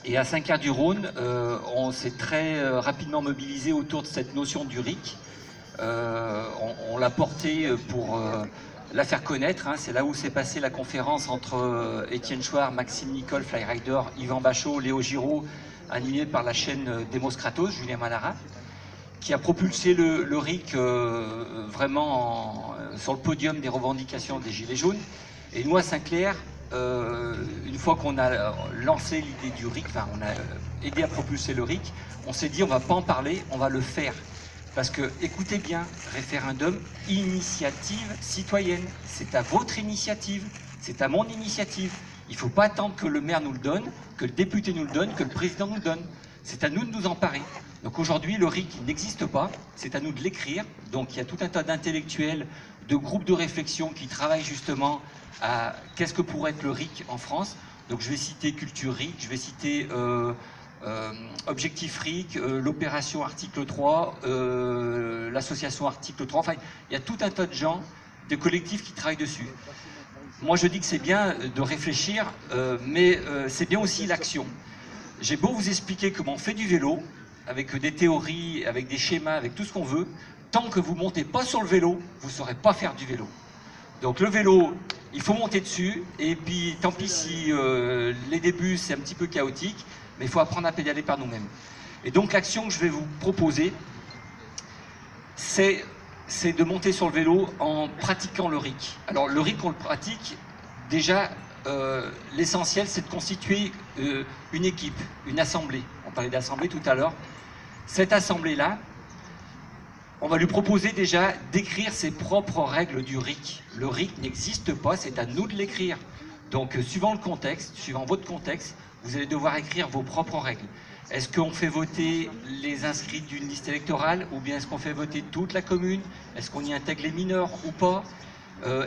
Et à Saint-Quart-du-Rhône, on s'est très rapidement mobilisé autour de cette notion du RIC. On l'a porté pour la faire connaître. Hein. C'est là où s'est passée la conférence entre Étienne Chouard, Maxime Nicole, Flyrider, Yvan Bachot, Léo Giraud, animée par la chaîne Demos Kratos, Julien Malara, qui a propulsé le RIC vraiment sur le podium des revendications des Gilets jaunes. Et nous, à Saint-Clair, une fois qu'on a lancé l'idée du RIC, enfin on a aidé à propulser le RIC, on s'est dit on va pas en parler, on va le faire. Parce que, écoutez bien, référendum, initiative citoyenne. C'est à votre initiative, c'est à mon initiative. Il ne faut pas attendre que le maire nous le donne, que le député nous le donne, que le président nous le donne. C'est à nous de nous emparer. Donc aujourd'hui, le RIC n'existe pas, c'est à nous de l'écrire. Donc il y a tout un tas d'intellectuels, de groupes de réflexion qui travaillent justement à qu'est-ce que pourrait être le RIC en France. Donc je vais citer Culture RIC, je vais citer Objectif RIC, l'opération Article 3, l'association Article 3. Enfin, il y a tout un tas de gens, de collectifs qui travaillent dessus. Moi je dis que c'est bien de réfléchir, mais c'est bien aussi l'action. J'ai beau vous expliquer comment on fait du vélo, avec des théories, avec des schémas, avec tout ce qu'on veut, tant que vous ne montez pas sur le vélo, vous ne saurez pas faire du vélo. Donc le vélo, il faut monter dessus, et puis tant pis si les débuts c'est un petit peu chaotique, mais il faut apprendre à pédaler par nous-mêmes. Et donc l'action que je vais vous proposer, c'est de monter sur le vélo en pratiquant le RIC. Alors le RIC, on le pratique, déjà, l'essentiel c'est de constituer une équipe, une assemblée. On parlait d'assemblée tout à l'heure. Cette assemblée-là, on va lui proposer déjà d'écrire ses propres règles du RIC. Le RIC n'existe pas, c'est à nous de l'écrire. Donc, suivant le contexte, suivant votre contexte, vous allez devoir écrire vos propres règles. Est-ce qu'on fait voter les inscrits d'une liste électorale ou bien est-ce qu'on fait voter toute la commune? Est-ce qu'on y intègre les mineurs ou pas?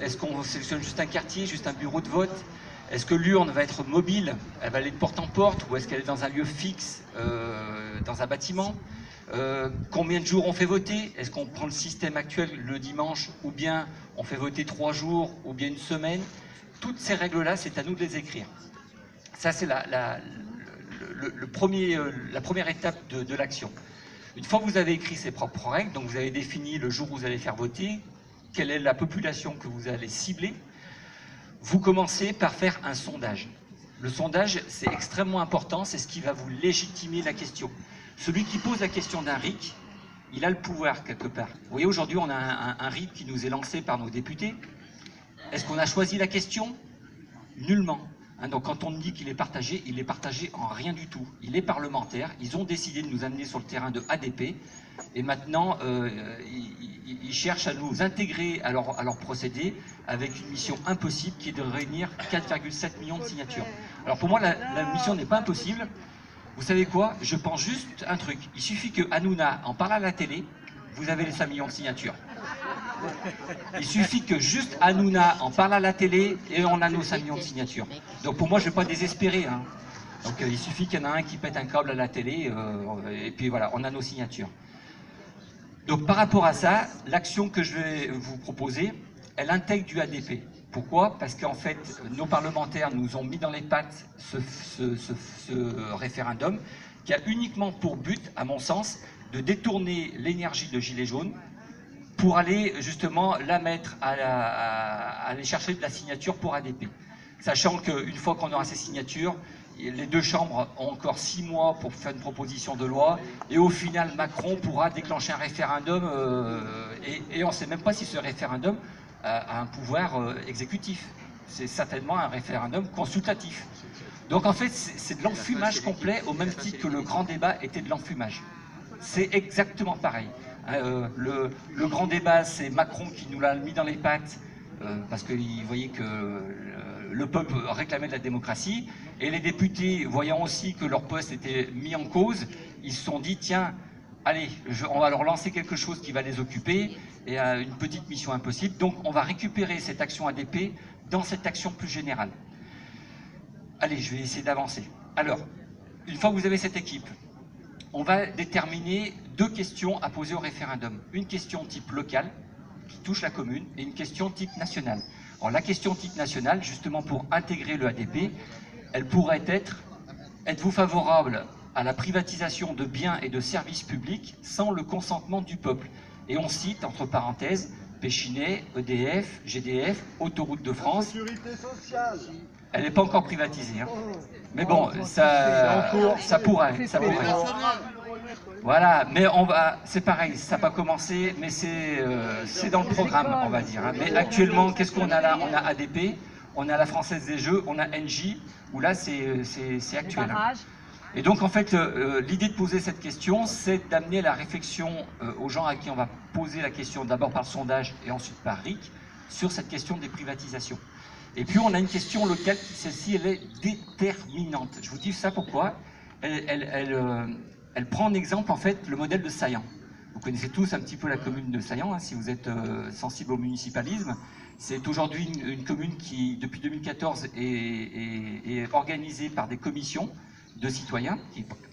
Est-ce qu'on sélectionne juste un quartier, juste un bureau de vote? Est-ce que l'urne va être mobile? Elle va aller de porte en porte ou est-ce qu'elle est dans un lieu fixe, dans un bâtiment? Combien de jours on fait voter? Est-ce qu'on prend le système actuel le dimanche ou bien on fait voter 3 jours ou bien une semaine? Toutes ces règles-là, c'est à nous de les écrire. Ça, c'est la première étape de l'action. Une fois que vous avez écrit ces propres règles, donc vous avez défini le jour où vous allez faire voter, quelle est la population que vous allez cibler, vous commencez par faire un sondage. Le sondage, c'est extrêmement important, c'est ce qui va vous légitimer la question. Celui qui pose la question d'un RIC, il a le pouvoir quelque part. Vous voyez, aujourd'hui, on a un RIC qui nous est lancé par nos députés. Est-ce qu'on a choisi la question? Nullement. Hein, donc quand on dit qu'il est partagé, il est partagé en rien du tout. Il est parlementaire, ils ont décidé de nous amener sur le terrain de ADP, et maintenant, ils cherchent à nous intégrer à leur procédé avec une mission impossible qui est de réunir 4,7 millions de signatures. Alors pour moi, la mission n'est pas impossible. Vous savez quoi? Je pense juste un truc. Il suffit que Hanouna en parle à la télé, vous avez les 5 millions de signatures. Il suffit que juste Hanouna en parle à la télé et on a nos 5 millions de signatures. Donc pour moi, je ne vais pas désespérer. Hein. Donc il suffit qu'il y en a un qui pète un câble à la télé et puis voilà, on a nos signatures. Donc par rapport à ça, l'action que je vais vous proposer, elle intègre du ADP. Pourquoi? Parce qu'en fait, nos parlementaires nous ont mis dans les pattes ce référendum qui a uniquement pour but, à mon sens, de détourner l'énergie de Gilets jaunes pour aller justement la mettre à aller chercher de la signature pour ADP. Sachant qu'une fois qu'on aura ces signatures, les deux chambres ont encore 6 mois pour faire une proposition de loi et au final Macron pourra déclencher un référendum et on ne sait même pas si ce référendum a un pouvoir exécutif. C'est certainement un référendum consultatif. Donc en fait c'est de l'enfumage complet au même titre que le grand débat était de l'enfumage. C'est exactement pareil. Le grand débat, c'est Macron qui nous l'a mis dans les pattes parce qu'il voyait que le peuple réclamait de la démocratie. Et les députés, voyant aussi que leur poste était mis en cause, ils se sont dit, tiens, allez, on va leur lancer quelque chose qui va les occuper, et une petite mission impossible. Donc on va récupérer cette action ADP dans cette action plus générale. Allez, je vais essayer d'avancer. Alors, une fois que vous avez cette équipe, on va déterminer 2 questions à poser au référendum. Une question type local, qui touche la commune, et une question type nationale. Alors la question type nationale, justement pour intégrer le ADP, elle pourrait être êtes-vous favorable à la privatisation de biens et de services publics sans le consentement du peuple? Et on cite, entre parenthèses, Péchinet, EDF, GDF, Autoroute de France. Sécurité sociale. Elle n'est pas encore privatisée, hein. Mais bon, ça pourrait. Voilà, mais c'est pareil, ça n'a pas commencé, mais c'est dans le programme, on va dire, hein. Mais actuellement, qu'est-ce qu'on a là? On a ADP, on a la Française des Jeux, on a Engie, où là, c'est actuel, hein. Et donc, en fait, l'idée de poser cette question, c'est d'amener la réflexion aux gens à qui on va poser la question, d'abord par le sondage et ensuite par RIC, sur cette question des privatisations. Et puis, on a une question locale, celle-ci, elle est déterminante. Je vous dis ça pourquoi? Elle prend en exemple, en fait, le modèle de Saillant. Vous connaissez tous un petit peu la commune de Saillant, hein, si vous êtes sensible au municipalisme. C'est aujourd'hui une commune qui, depuis 2014, est organisée par des commissions de citoyens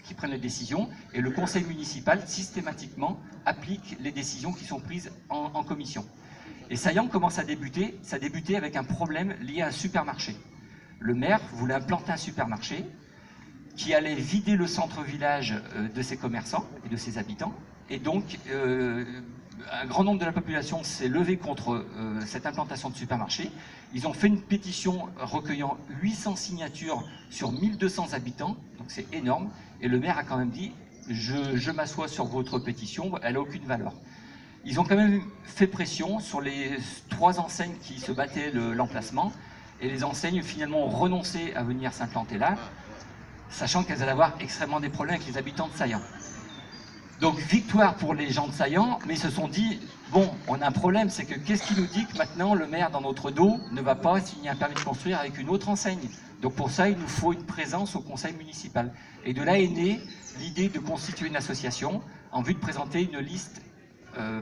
qui prennent les décisions, et le conseil municipal, systématiquement, applique les décisions qui sont prises en commission. Et Saillant commence à débuter, ça a débuté avec un problème lié à un supermarché. Le maire voulait implanter un supermarché qui allait vider le centre-village de ses commerçants et de ses habitants, et donc un grand nombre de la population s'est levé contre cette implantation de supermarché. Ils ont fait une pétition recueillant 800 signatures sur 1200 habitants, donc c'est énorme, et le maire a quand même dit « je m'assois sur votre pétition, elle n'a aucune valeur ». Ils ont quand même fait pression sur les 3 enseignes qui se battaient l'emplacement, et les enseignes finalement ont renoncé à venir s'implanter là, sachant qu'elles allaient avoir extrêmement des problèmes avec les habitants de Saillant. Donc victoire pour les gens de Saillant, mais ils se sont dit, bon, on a un problème, c'est que qu'est-ce qui nous dit que maintenant le maire dans notre dos ne va pas signer un permis de construire avec une autre enseigne? Donc pour ça, il nous faut une présence au conseil municipal. Et de là est née l'idée de constituer une association en vue de présenter une liste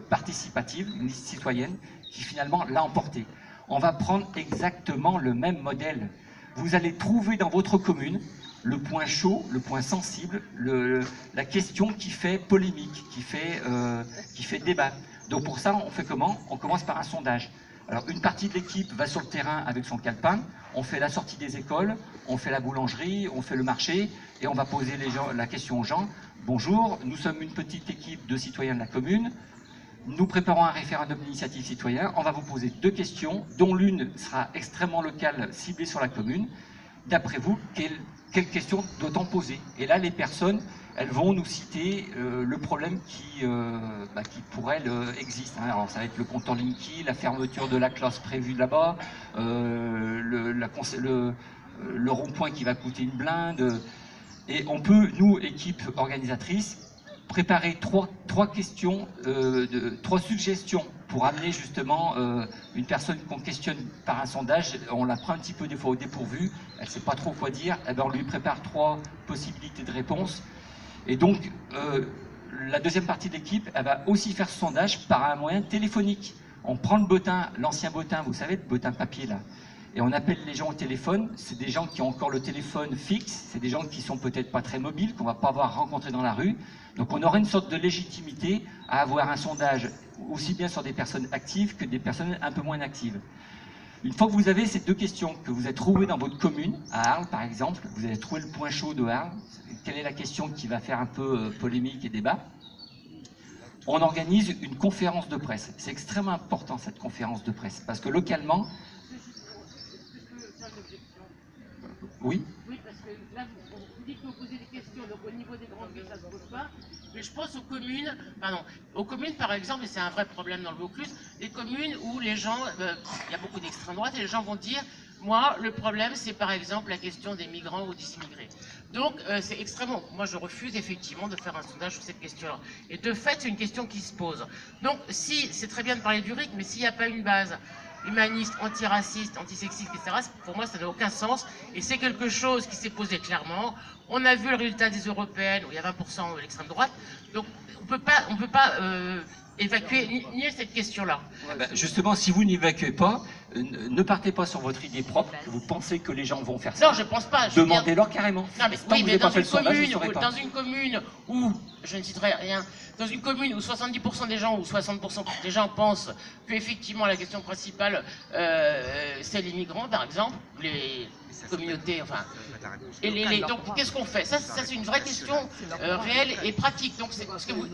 participative, une liste citoyenne, qui finalement l'a emporté. On va prendre exactement le même modèle. Vous allez trouver dans votre commune le point chaud, le point sensible, la question qui fait polémique, qui fait débat. Donc pour ça, on fait comment? On commence par un sondage. Alors une partie de l'équipe va sur le terrain avec son calepin, on fait la sortie des écoles, on fait la boulangerie, on fait le marché, et on va poser la question aux gens. Bonjour, nous sommes une petite équipe de citoyens de la commune, nous préparons un référendum d'initiative citoyen, on va vous poser 2 questions, dont l'une sera extrêmement locale, ciblée sur la commune. D'après vous, quelle question doit-on poser? Et là, les personnes, elles vont nous citer le problème qui pour elles existe, hein. Alors ça va être le compteur Linky, la fermeture de la classe prévue là-bas, le rond-point qui va coûter une blinde. Et on peut, nous, équipe organisatrice, préparer 3 questions, 3 suggestions pour amener justement une personne qu'on questionne par un sondage. On la prend un petit peu des fois au dépourvu, elle ne sait pas trop quoi dire, et bien on lui prépare 3 possibilités de réponse. Et donc la deuxième partie de l'équipe, elle va aussi faire ce sondage par un moyen téléphonique. On prend le bottin, l'ancien bottin, vous savez, le bottin papier là, et on appelle les gens au téléphone. C'est des gens qui ont encore le téléphone fixe, c'est des gens qui sont peut-être pas très mobiles, qu'on va pas avoir rencontrés dans la rue. Donc on aura une sorte de légitimité à avoir un sondage aussi bien sur des personnes actives que des personnes un peu moins actives. Une fois que vous avez ces 2 questions, que vous êtes trouvées dans votre commune, à Arles par exemple, vous avez trouvé le point chaud de Arles, quelle est la question qui va faire un peu polémique et débat, on organise une conférence de presse. C'est extrêmement important cette conférence de presse, parce que localement... Oui. Oui, parce que là, vous dites que vous posez des questions, donc au niveau des grandes villes, ça ne se pose pas. Mais je pense aux communes, par exemple, et c'est un vrai problème dans le Vaucluse, des communes où les gens, il y a beaucoup d'extrême droite, et les gens vont dire, moi, le problème, c'est par exemple la question des migrants ou des immigrés. Donc, c'est extrêmement... Moi, je refuse effectivement de faire un sondage sur cette question-là. Et de fait, c'est une question qui se pose. Donc, si, c'est très bien de parler du RIC, mais s'il n'y a pas une base humaniste, antiraciste, antisexiste, etc., pour moi, ça n'a aucun sens. Et c'est quelque chose qui s'est posé clairement. On a vu le résultat des européennes, où il y a 20% de l'extrême droite. Donc, on peut pas évacuer, nier cette question-là. Justement, si vous n'évacuez pas, ne partez pas sur votre idée propre. Vous pensez que les gens vont faire ça? Non, je pense pas. Demandez-leur carrément. Non, mais oui, mais dans une commune où, je ne citerai rien, dans une commune où 70% des gens ou 60% des gens pensent que effectivement la question principale c'est les migrants, par exemple, communauté, enfin. Donc qu'est-ce qu'on fait? Ça c'est une vraie question réelle et pratique. Donc c'est ce que vous.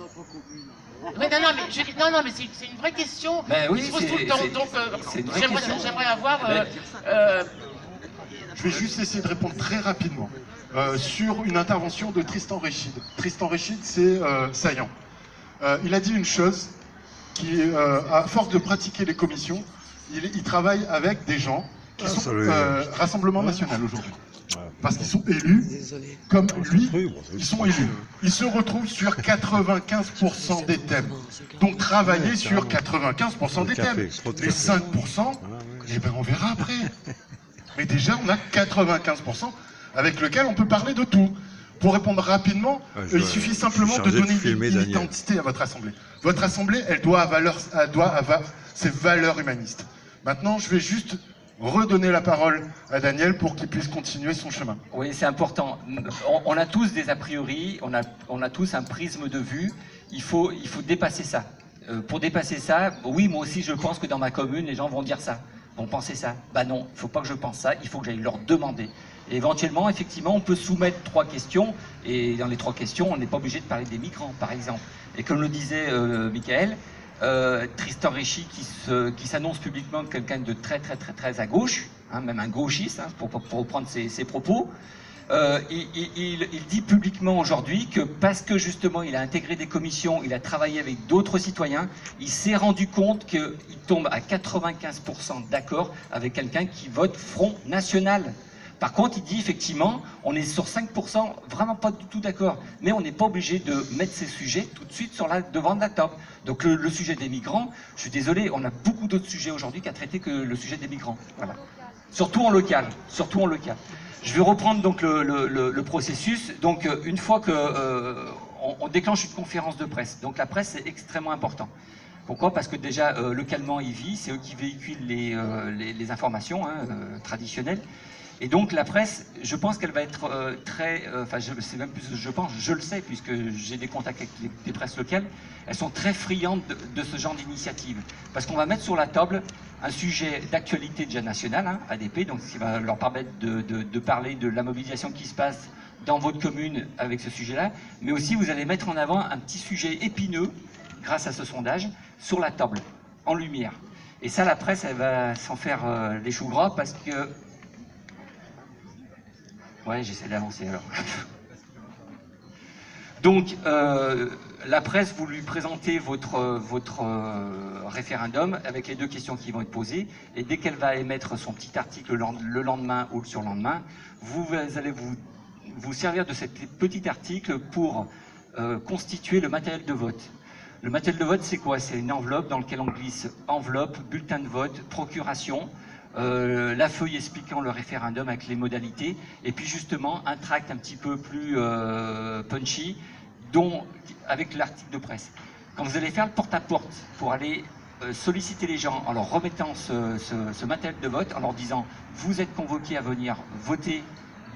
Ouais, non, mais c'est une vraie question Oui, qui se pose tout le temps. Donc j'aimerais avoir. Je vais juste essayer de répondre très rapidement sur une intervention de Tristan Réchid. Tristan Réchid, c'est saillant. Il a dit une chose qui, à force de pratiquer les commissions, il travaille avec des gens qui sont Rassemblement National aujourd'hui. Parce qu'ils sont élus, comme lui, ils sont élus. Ils se retrouvent sur 95% des thèmes. Donc travailler sur 95% des thèmes. Les 5%, eh ben on verra après. Mais déjà, on a 95% avec lequel on peut parler de tout. Pour répondre rapidement, il suffit simplement de donner une identité à votre assemblée. Votre assemblée, elle doit avoir ses valeurs humanistes. Maintenant, je vais juste redonner la parole à Daniel pour qu'il puisse continuer son chemin. Oui, c'est important. On a tous des a priori, on a tous un prisme de vue. Il faut dépasser ça. Pour dépasser ça, oui, moi aussi, je pense que dans ma commune, les gens vont dire ça, vont penser ça. Bah non, il ne faut pas que je pense ça, il faut que j'aille leur demander. Et éventuellement, effectivement, on peut soumettre 3 questions, et dans les 3 questions, on n'est pas obligé de parler des migrants, par exemple. Et comme le disait Michael, Tristan Réchid qui s'annonce publiquement quelqu'un de très à gauche, hein, même un gauchiste, hein, pour reprendre ses propos, il dit publiquement aujourd'hui que parce que justement il a intégré des commissions, il a travaillé avec d'autres citoyens, il s'est rendu compte qu'il tombe à 95% d'accord avec quelqu'un qui vote Front National. Par contre, il dit effectivement, on est sur 5%, vraiment pas du tout d'accord. Mais on n'est pas obligé de mettre ces sujets tout de suite devant la table. Donc le sujet des migrants, je suis désolé, on a beaucoup d'autres sujets aujourd'hui qu'à traiter que le sujet des migrants. Voilà. Surtout en local. Je vais reprendre donc le processus. Donc une fois que on déclenche une conférence de presse. Donc la presse, c'est extrêmement important. Pourquoi? Parce que déjà, localement, ils vivent, c'est eux qui véhiculent les informations traditionnelles. Et donc la presse, je pense qu'elle va être c'est même plus je pense, je le sais puisque j'ai des contacts avec les presses locales, elles sont très friandes de ce genre d'initiative. Parce qu'on va mettre sur la table un sujet d'actualité déjà nationale, hein, ADP, donc ce qui va leur permettre de parler de la mobilisation qui se passe dans votre commune avec ce sujet-là, mais aussi vous allez mettre en avant un petit sujet épineux, grâce à ce sondage, sur la table, en lumière. Et ça, la presse, elle va s'en faire les choux gras parce que... Ouais, j'essaie d'avancer alors. Donc, la presse, vous lui présentez votre référendum avec les 2 questions qui vont être posées, et dès qu'elle va émettre son petit article le lendemain ou le surlendemain, vous allez vous servir de cet petit article pour constituer le matériel de vote. Le matériel de vote, c'est quoi? C'est une enveloppe dans laquelle on glisse enveloppe, bulletin de vote, procuration, la feuille expliquant le référendum avec les modalités, et puis justement un tract un petit peu plus punchy, avec l'article de presse. Quand vous allez faire le porte-à-porte pour aller solliciter les gens en leur remettant ce matériel de vote, en leur disant vous êtes convoqués à venir voter,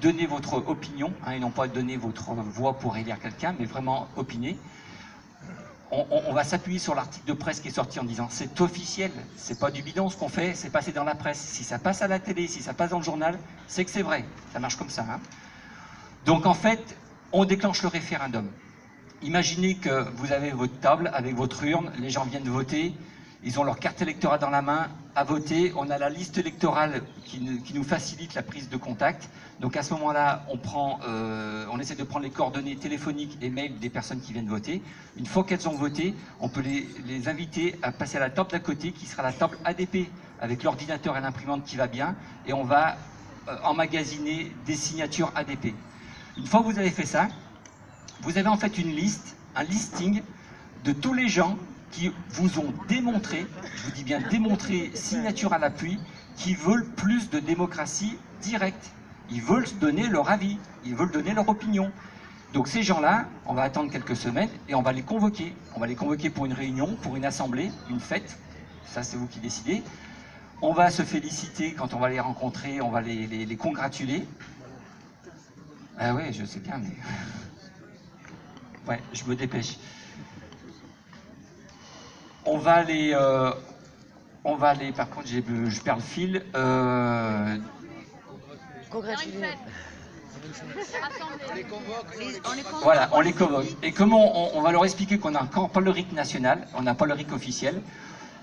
donner votre opinion, hein, et non pas donner votre voix pour élire quelqu'un, mais vraiment opiner. On va s'appuyer sur l'article de presse qui est sorti en disant c'est officiel, c'est pas du bidon ce qu'on fait, c'est passé dans la presse. Si ça passe à la télé, si ça passe dans le journal, c'est que c'est vrai. Ça marche comme ça. Hein. Donc en fait, on déclenche le référendum. Imaginez que vous avez votre table avec votre urne, les gens viennent voter, ils ont leur carte électorale dans la main, à voter, on a la liste électorale qui nous facilite la prise de contact. Donc à ce moment-là, on essaie de prendre les coordonnées téléphoniques et mails des personnes qui viennent voter. Une fois qu'elles ont voté, on peut les inviter à passer à la table d'à côté, qui sera la table ADP, avec l'ordinateur et l'imprimante qui va bien, et on va emmagasiner des signatures ADP. Une fois que vous avez fait ça, vous avez en fait une liste, un listing de tous les gens qui vous ont démontré, je vous dis bien démontré, signature à l'appui, qui veulent plus de démocratie directe. Ils veulent donner leur avis, ils veulent donner leur opinion. Donc ces gens-là, on va attendre quelques semaines et on va les convoquer. On va les convoquer pour une réunion, pour une assemblée, une fête. Ça, c'est vous qui décidez. On va se féliciter quand on va les rencontrer, on va les congratuler. Ah ouais, je sais bien, mais... Ouais, je me dépêche. On va les... Par contre, je perds le fil. Voilà, on les convoque. Et comment on va leur expliquer qu'on n'a encore pas le RIC national, on n'a pas le RIC officiel.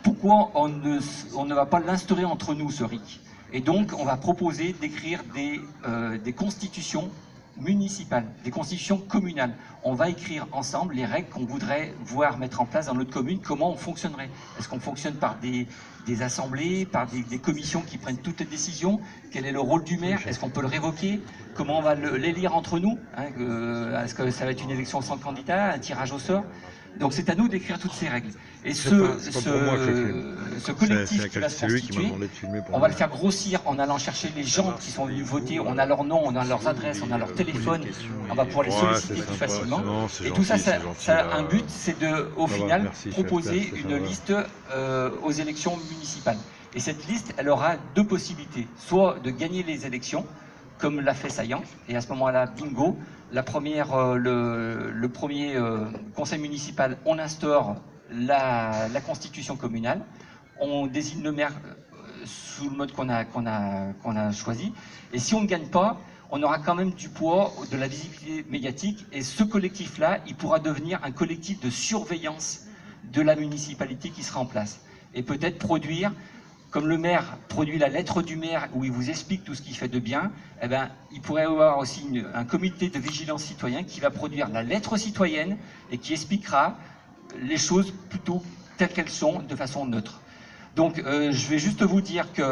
Pourquoi on ne va pas l'instaurer entre nous, ce RIC? Et donc, on va proposer d'écrire des constitutions municipales, des constitutions communales. On va écrire ensemble les règles qu'on voudrait voir mettre en place dans notre commune, comment on fonctionnerait. Est-ce qu'on fonctionne par des assemblées, par des commissions qui prennent toutes les décisions? Quel est le rôle du maire? Est-ce qu'on peut le révoquer? Comment on va l'élire entre nous? Est-ce que ça va être une élection sans candidat, un tirage au sort? Donc c'est à nous d'écrire toutes ces règles. Et ce collectif qui va se constituer, on va le faire grossir en allant chercher les gens qui sont venus voter. On a leur nom, on a leurs adresses, on a leur téléphone. On va pouvoir les solliciter plus facilement. Et tout ça, ça a un but, c'est de, au final, proposer une liste aux élections municipales. Et cette liste, elle aura deux possibilités. Soit de gagner les élections, comme l'a fait Saillant, et à ce moment-là, bingo, le premier conseil municipal, on instaure la constitution communale, on désigne le maire sous le mode qu'on a choisi, et si on ne gagne pas, on aura quand même du poids, de la visibilité médiatique, et ce collectif-là, il pourra devenir un collectif de surveillance de la municipalité qui sera en place, et peut-être produire, comme le maire produit la lettre du maire où il vous explique tout ce qu'il fait de bien, eh ben, il pourrait y avoir aussi un comité de vigilance citoyen qui va produire la lettre citoyenne et qui expliquera les choses plutôt telles qu'elles sont, de façon neutre. Donc je vais juste vous dire que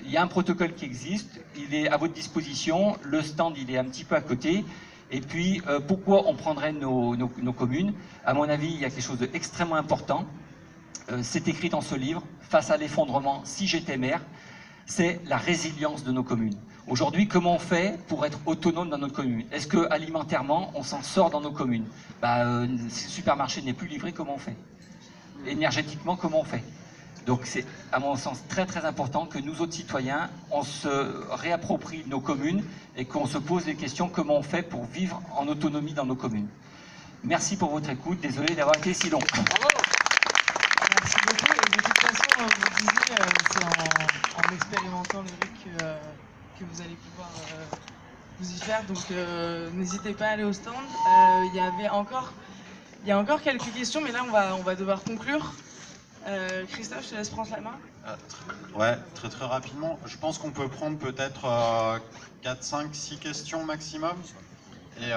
il y a un protocole qui existe, il est à votre disposition, le stand il est un petit peu à côté. Et puis pourquoi on prendrait nos communes? À mon avis, il y a quelque chose d'extrêmement important. C'est écrit dans ce livre, face à l'effondrement, si j'étais maire, c'est la résilience de nos communes. Aujourd'hui, comment on fait pour être autonome dans notre commune? Est-ce que alimentairement, on s'en sort dans nos communes? Si le supermarché n'est plus livré, comment on fait? Énergétiquement, comment on fait? Donc c'est, à mon sens, très très important que nous autres citoyens, on se réapproprie nos communes et qu'on se pose des questions comment on fait pour vivre en autonomie dans nos communes. Merci pour votre écoute, désolé d'avoir été si long. Merci beaucoup. Et de toute façon, vous disiez, c'est en expérimentant le RIC que vous allez pouvoir vous y faire. Donc n'hésitez pas à aller au stand. Il y a encore quelques questions, mais là on va devoir conclure. Christophe, je te laisse prendre la main. Ouais, très rapidement. Je pense qu'on peut prendre peut-être 4, 5, 6 questions maximum. Et